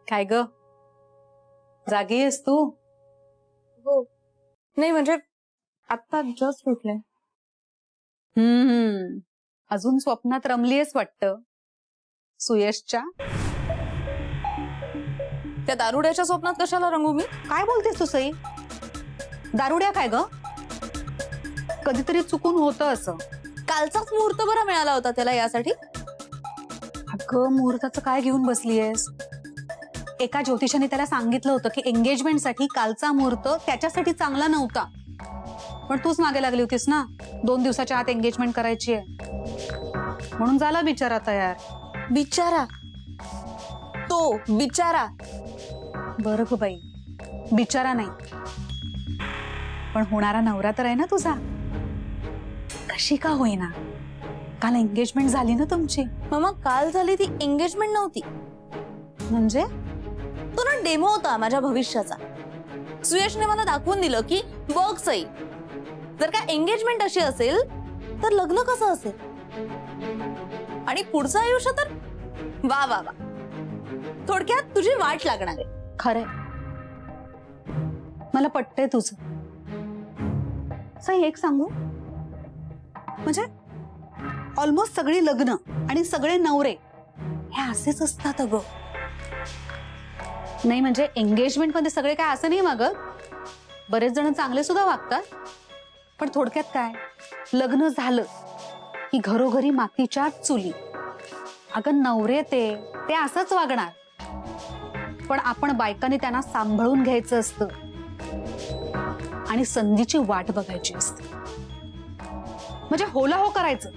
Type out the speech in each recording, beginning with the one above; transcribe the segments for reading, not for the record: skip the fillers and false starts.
काय ग, जागी आहेस तू? हो, नाही म्हणजे आता जस्ट उठले. अजून स्वप्नात रमलीयस वाटतं सुयशच्या. त्या दारुड्याच्या स्वप्नात कशाला रंगू मी? काय बोलतेस तू सई? दारुड्या काय ग? कधीतरी चुकून होतं असं. कालचाच मुहूर्त बरा मिळाला होता त्याला यासाठी. अगं मुहूर्ताचं काय घेऊन बसलीयस? एका ज्योतिषाने त्याला सांगितलं होतं की एंगेजमेंटसाठी कालचा मुहूर्त त्याच्यासाठी चांगला नव्हता, पण तूच मागे लागली होतीस ना 2 दिवसाच्या आत एंगेजमेंट करायची आहे म्हणून. झाला बिचारा तयार. बिचारा? तो बिचारा? बरं ग बाई, बिचारा नाही पण होणारा नवरा तर आहे ना तुझा. कशी का होईना, काल एंगेजमेंट झाली ना तुमची. मामा काल झाली ती एंगेजमेंट नव्हती. म्हणजे तो ना डेमो होता माझ्या भविष्याचा. सुयशने मला दाखवून दिलं की बघ सई, जर का एंगेजमेंट अशी असेल तर लग्न कसं असेल, आणि पुढचं आयुष्य तर वा वा वा. थोडक्यात तुझी वाट लागणार आहे. खरंय, मला पटतंय तुझं. सई एक सांगू, म्हणजे ऑलमोस्ट सगळी लग्न आणि सगळे नवरे हे असेच असतात अगं. नाही म्हणजे एंगेजमेंट मध्ये सगळे काय असं नाही मागं, बरेच जण चांगले सुद्धा वागतात. पण थोडक्यात काय, लग्न झालं की घरोघरी मातीच्या चुली. अगं नवरे ते असंच वागणार, पण आपण बायकांनी त्यांना सांभाळून घ्यायचं असतं आणि संधीची वाट बघायची असते. म्हणजे होला हो करायचं,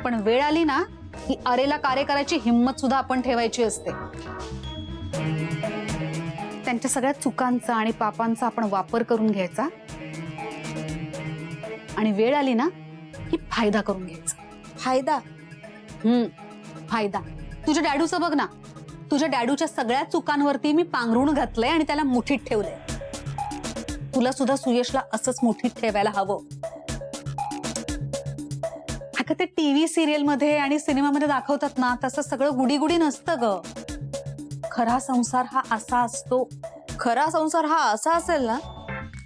पण वेळ आली ना की अरेला कार्य करायची हिंमत सुद्धा आपण ठेवायची असते. त्यांच्या सगळ्या चुकांचा आणि पापांचा आपण वापर करून घ्यायचा आणि वेळ आली ना की फायदा करून घ्यायचा. फायदा? फायदा. तुझ्या डॅडूचं बघ ना, तुझ्या डॅडूच्या सगळ्या चुकांवरती मी पांघरुण घातलंय आणि त्याला मुठीत ठेवलंय. तुला सुद्धा सुयशला असंच मुठीत ठेवायला हवं. अगं ते टीव्ही सिरियल मध्ये आणि सिनेमामध्ये दाखवतात ना तसं सगळं गुडी गुडी नसतं ग. खरा संसार हा असा असतो. खरा संसार हा असा असेल ना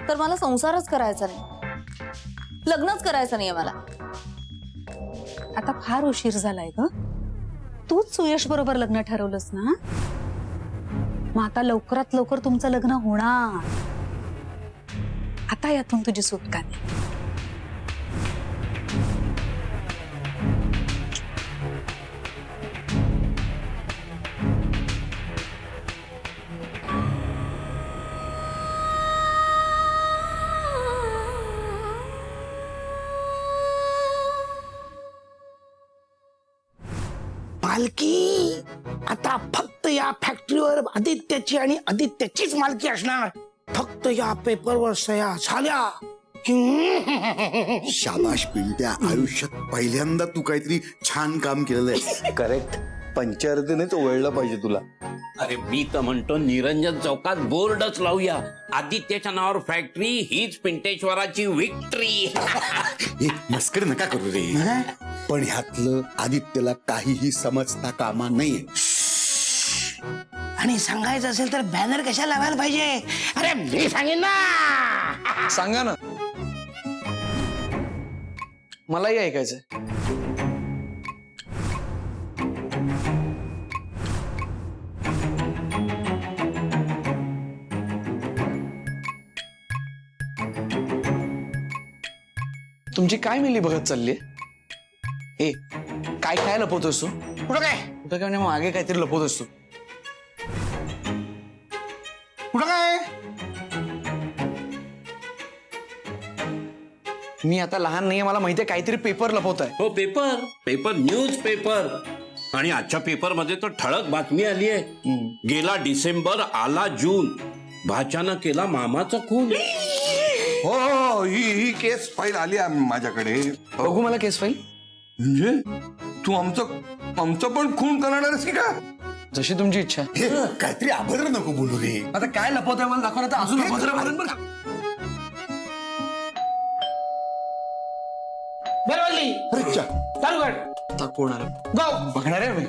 तर मला संसारच करायचा नाही, लग्नच करायचं नाहीये मला. आता फार उशीर झालाय ग. तूच सुयश बरोबर लग्न ठरवलंस ना, मग आता लवकरात लवकर तुमचं लग्न होणार. आता यातून तुझी सुटका नाही. मालकी आता फक्त या फॅक्टरीवर आदित्याची आणि आदित्याचीच मालकी असणार. फक्त या पेपरवर सह्या झाल्या की शाबाश पिंट्या, आयुष्यात पहिल्यांदा तू काहीतरी छान काम केलेलं आहे. करेक्ट, पंचायतीनेच ओळलं पाहिजे तुला. अरे मी तर म्हणतो निरंजन चौकात बोर्डच लावूया, आदित्याच्या नावावर फॅक्टरी हीच पिंटेश्वराची विक्ट्री. हे मस्करी नका करू रे. पण ह्यातलं आदित्यला काहीही समजता कामा नाहीये. आणि सांगायचं असेल तर बॅनर कशा लावायला पाहिजे? अरे मी सांगेन ना. सांगा ना, मलाही ऐकायचंय. तुमची काय मिली बघत चालली? ए काय काय लपवतोस तू? कुठं काय? कुठं काय म्हणजे मागे काहीतरी लपवतोस तू? कुठं काय? मी आता लहान नाहीये, मला माहितीये काहीतरी पेपर लपवताय. हो पेपर, पेपर न्यूज पेपर. आणि आजच्या पेपर मध्ये तर ठळक बातमी आली आहे. गेला डिसेंबर आला जून, भाच्यानं केला मामाचा खून. हो हो, ही केस फाईल आली माझ्याकडे. बघू मला केस फाईल. म्हणजे तू आमचं पण खून करणार आहेस की का? जशी तुमची इच्छा. हे काहीतरी अभद्र नको बोलू रे. आता काय लपवताय मला दाखवा, तर अजून अभद्र बोलेन बरं का. बरोबर चालू कर. आता कोण आलं बघणार आहे मी.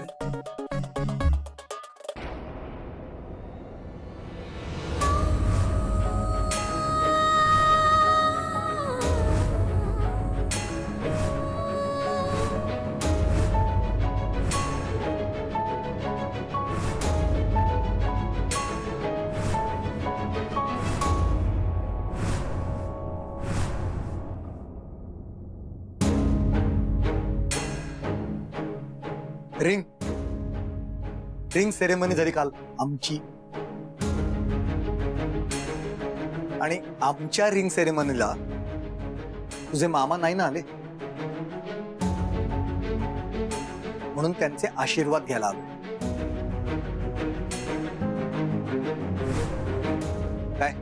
रिंग रिंग सेरेमनी झाली काल आमची, आणि आमच्या रिंग सेरेमनीला तुझे मामा नाही ना आले, म्हणून त्यांचे आशीर्वाद घ्यायला आलो. काय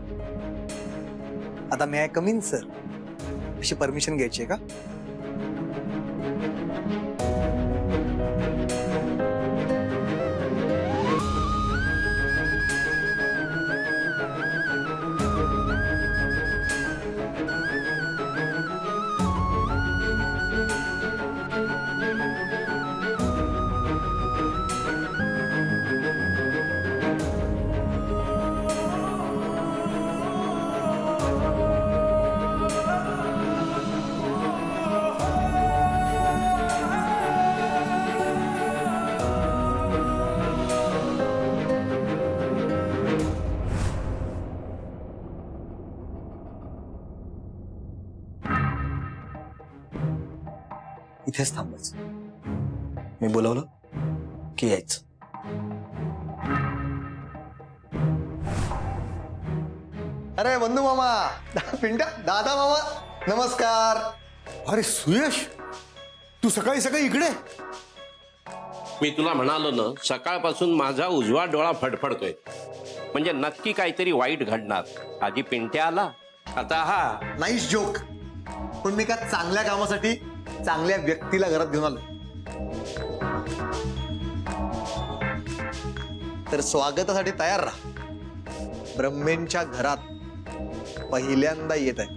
आता मी कमीन सर अशी परमिशन घ्यायची आहे का? इथेच थांबायचं. मी बोलवलं की यायचं. अरे बंधू मामा, पिंट्या, दादा मामा, नमस्कार. अरे सुयश, तू सकाळी सकाळी इकडे? मी तुला म्हणालो ना, सकाळपासून माझा उजवा डोळा फडफडतोय. म्हणजे नक्की काहीतरी वाईट घडणार. आधी पिंट्या आला, आता हा. Nice joke. पण मी का चांगल्या कामासाठी चांगल्या व्यक्तीला घरात घेऊन आलो. तर स्वागतासाठी तयार राहा. ब्रह्मेंच्या घरात पहिल्यांदा येत आहे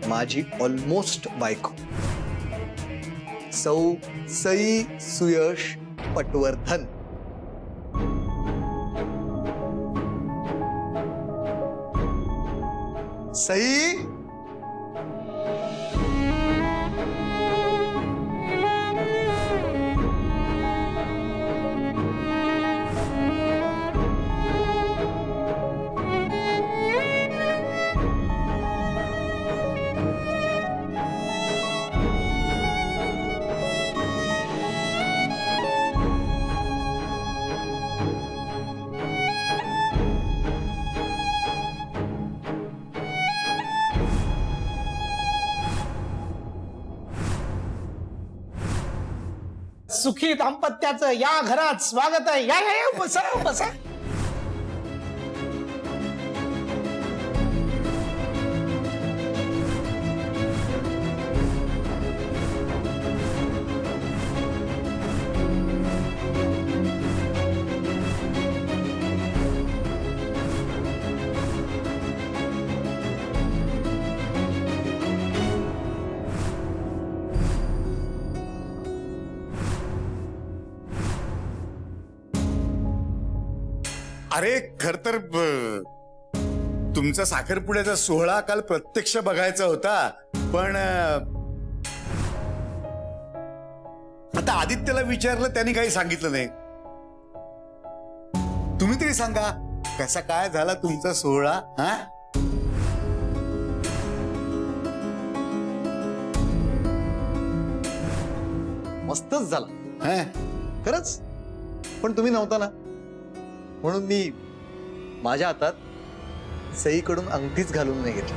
माझी ऑलमोस्ट बायको, सौ सई सुयश पटवर्धन. सई, सुखी दाम्पत्याचं या घरात स्वागत आहे. या या या, बसा बसा. अरे खर तर तुमचा साखरपुड्याचा सोहळा काल प्रत्यक्ष बघायचा होता, पण आता आदित्यला विचारलं, त्यांनी काही सांगितलं नाही. तुम्ही तरी सांगा, कसा काय झाला तुमचा सोहळा? हा, मस्तच झाला खरंच. पण तुम्ही नव्हता ना, म्हणून मी माझ्या हातात सईकडून अंगठीच घालून नाही घेतली.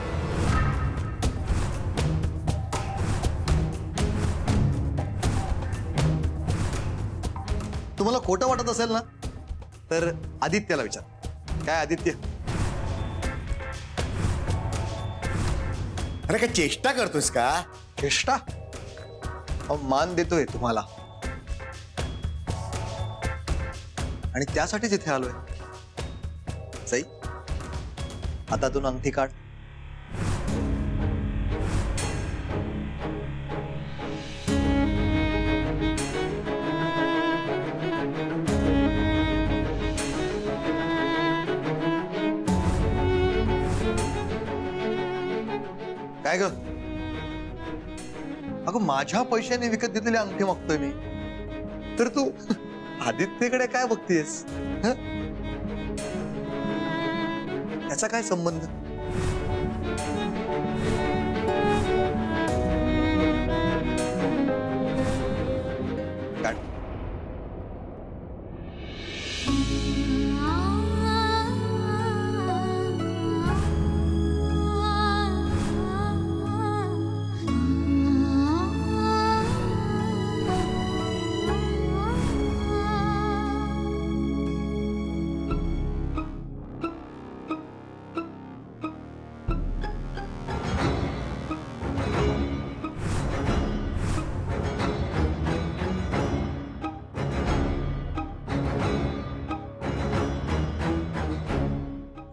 तुम्हाला खोटं वाटत असेल ना, तर आदित्यला विचार. काय आदित्य? अरे काय चेष्टा करतोस का? चेष्टा? मान देतोय तुम्हाला, आणि त्यासाठीच इथे आलोय. सई, हातातून अंगठी काढ. काय ग? अगं, माझ्या पैशाने विकत घेतलेली अंगठी मागतोय मी, तर तू आदित्यकडे काय बघतेस? याचा काय संबंध?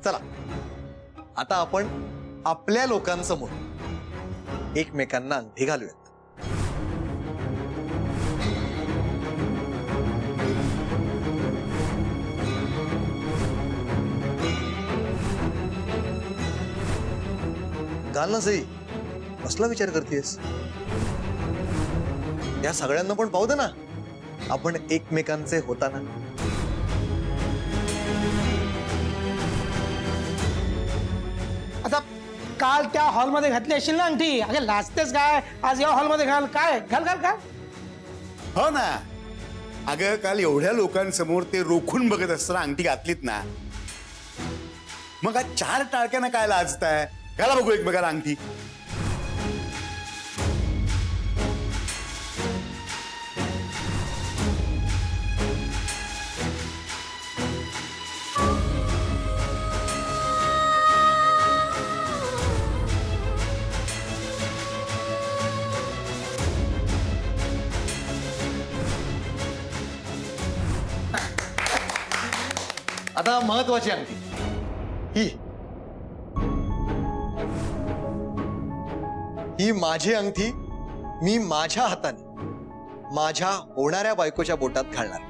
चला आता आपण आपल्या लोकांसमोर एकमेकांना अंगठी घालूयात. घाल ना सई, कसला विचार करतेस? या सगळ्यांना पण पाहू दे ना आपण एकमेकांचे होताना. आता काल त्या हॉलमध्ये घातली असेल ना अंगठी, अगं लाजतेस काय? आज या हॉलमध्ये घाल, काय घाल घाल घाल. हो ना. अगं काल एवढ्या लोकांसमोर ते रोखून बघत असताना अंगठी घातलीत ना, मग आज 4 टाळक्यानं काय लाजताय? घाला बघू एकमेकाला अंगठी. आता महत्वाची अंगठी ही माझी अंगठी मी माझ्या हाताने माझ्या होणाऱ्या बायकोच्या बोटात घालणार.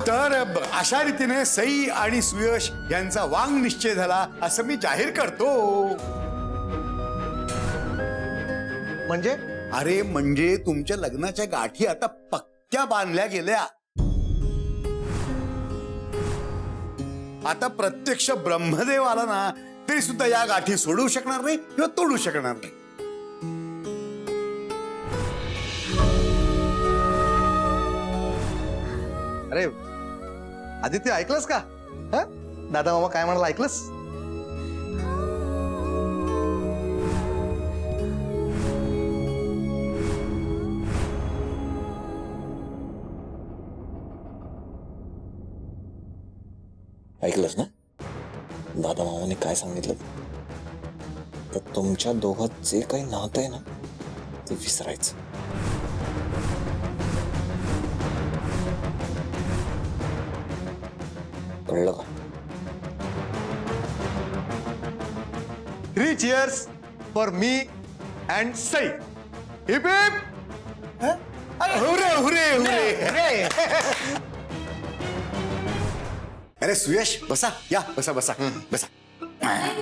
तर अशा रीतीने सई आणि सुयश यांचा वांग निश्चय झाला असं मी जाहीर करतो. म्हणजे अरे म्हणजे तुमच्या लग्नाच्या गाठी आता पक्क्या बांधल्या गेल्या. आता प्रत्यक्ष ब्रह्मदेव आला ना तरी सुद्धा या गाठी सोडवू शकणार नाही किंवा तोडू शकणार नाही. अरे आदित्य, ऐकलंस का? हा? दादा मामा काय म्हणाला, ऐकलंस? ऐकलंस ना दादा मामाने काय सांगितलं? तर तुमच्या दोघात जे काही नातं आहे ना ते विसरायचं. कळलं का? 3 cheers for me and Sai. Hip hip. Hurray hurray hurray. अरे सुयश बसा, या बसा बसा बसा.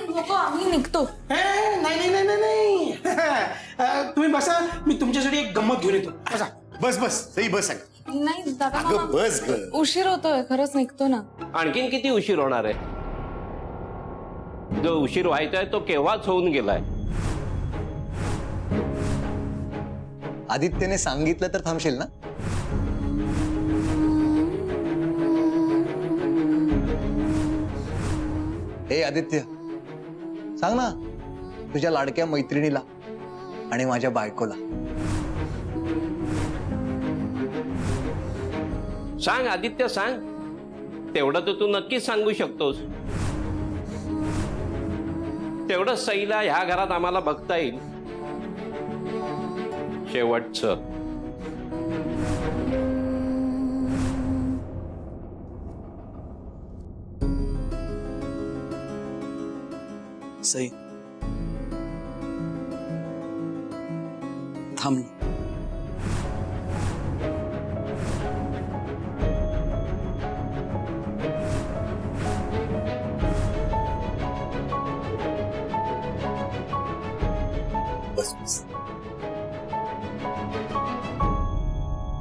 नको, आम्ही निघतो. नाही नाही नाही नाही नाही. तुम्ही बसा, मी तुमच्यासाठी एक गंमत घेऊन येतो. बसा. बस बस सई बस. नाही दादा अगं मामा, बस ग. उशीर होतोय, खरंच निघतो ना. आणखीन किती उशीर होणार आहे? जो उशीर व्हायचा आहे तो केव्हाच होऊन गेलाय. आदित्यने सांगितलं तर थांबशील ना? हे आदित्य, सांग ना तुझ्या लाडक्या मैत्रिणीला आणि माझ्या बायकोला. सांग आदित्य, सांग. तेवढं तर तू नक्कीच सांगू शकतोस. तेवढं सईला ह्या घरात आम्हाला बघता येईल. शेवटचं. सई थांब. बस बस.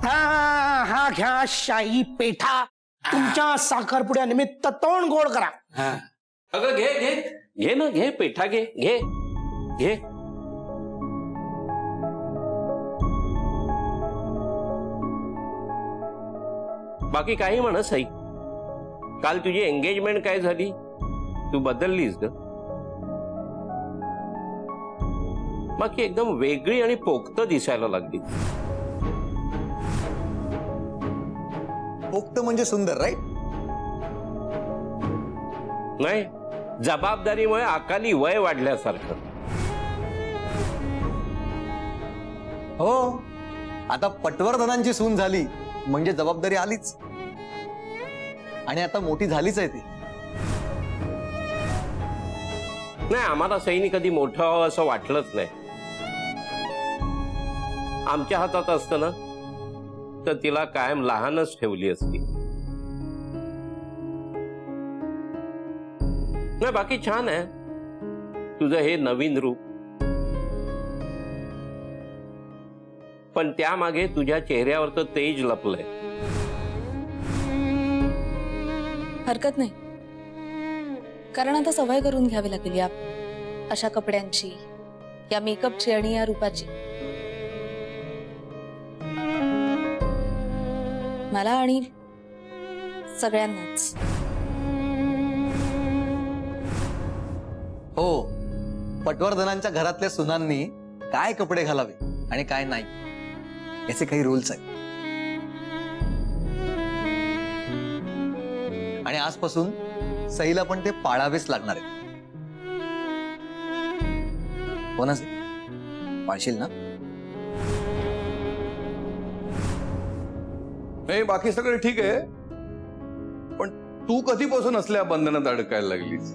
हा घ्या शाही पेठा. तुमच्या साखरपुड्यानिमित्त तोंड गोड करा. अगं घे घे घे ना, घे पेठा, घे घे घे. बाकी काही म्हणत सई, काल तुझी एंगेजमेंट काय झाली? तू बदललीस ग. बाकी एकदम वेगळी आणि पोक्त दिसायला लागली. पोक्त म्हणजे सुंदर, राईट? नाही, जबाबदारीमुळे अकाली वय वाढल्यासारखं. हो, आता पटवर्धनांची सून झाली म्हणजे जबाबदारी आलीच. आणि आता मोठी झालीच आहे ती. नाही, आम्हाला सईनी कधी मोठं व्हावं असं वाटलंच नाही. आमच्या हातात असतं ना तर तिला कायम लहानच ठेवली असती. नाही, बाकी छान आहे तुझं हे नवीन रूप. पण त्यामागे तुझ्या चेहऱ्यावर तर तेज लपलंय. हरकत नाही, कारण आता सवय करून घ्यावी लागेल या अशा कपड्यांची, या मेकअपची आणि या रूपाची. मला आणि सगळ्यांनाच. हो, पटवर्धनांच्या घरातल्या सुनांनी काय कपडे घालावे आणि काय नाही याचे काही रूल्स आहेत. आणि आजपासून सईला पण ते पाळावेच लागणार आहे. हो ना सई? पाळशील ना? नाही, बाकी सगळं ठीक आहे, पण तू कधीपासून असल्या बंधनात अडकायला लागलीस?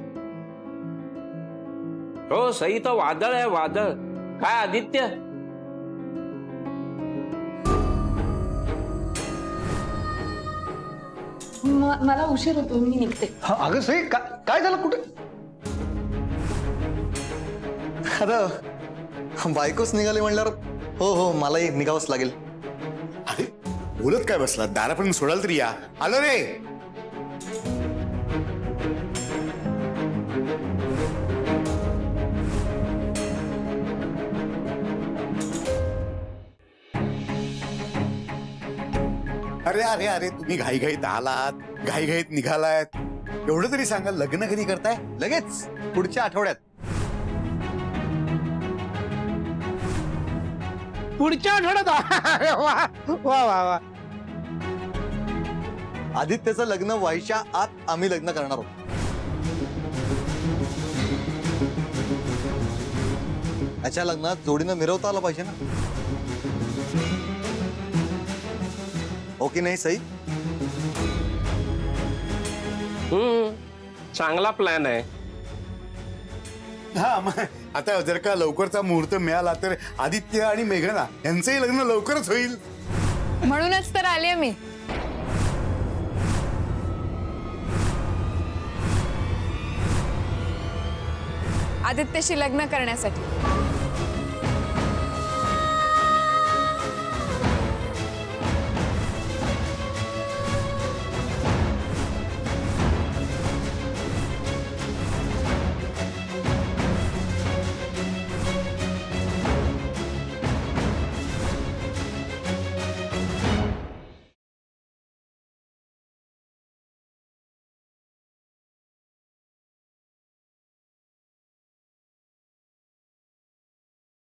हो, सई तर वादळ आहे, वादळ. काय आदित्य? मला उशीर होतो, मी निघते. अगं सई, काय झालं? कुठे? आता बायकोच निघाली म्हणल्यावर हो हो मलाही निघावंच लागेल. अरे बोलत काय बसला? दारापर्यंत सोडाल तरी या. आलो रे. अरे अरे अरे, तुम्ही घाईघाईत आलात, घाईघाईत निघालात. एवढं तरी सांगा, लग्न कधी करताय? लगेच पुढच्या आठवड्यात. पुढच्या आठवड्यात? वा वा वा वा. आदित्यचं लग्न व्हायच्या आत आम्ही लग्न करणार आहोत. त्याच्या लग्नात जोडीनं मिरवता आलं पाहिजे ना. ओके नाही सई? चांगला प्लॅन आहे. हा, मग आता जर का लवकरचा मुहूर्त मिळाला तर आदित्य आणि मेघना यांचंही लग्न लवकरच होईल. म्हणूनच तर आले मी. आदित्यशी लग्न करण्यासाठी.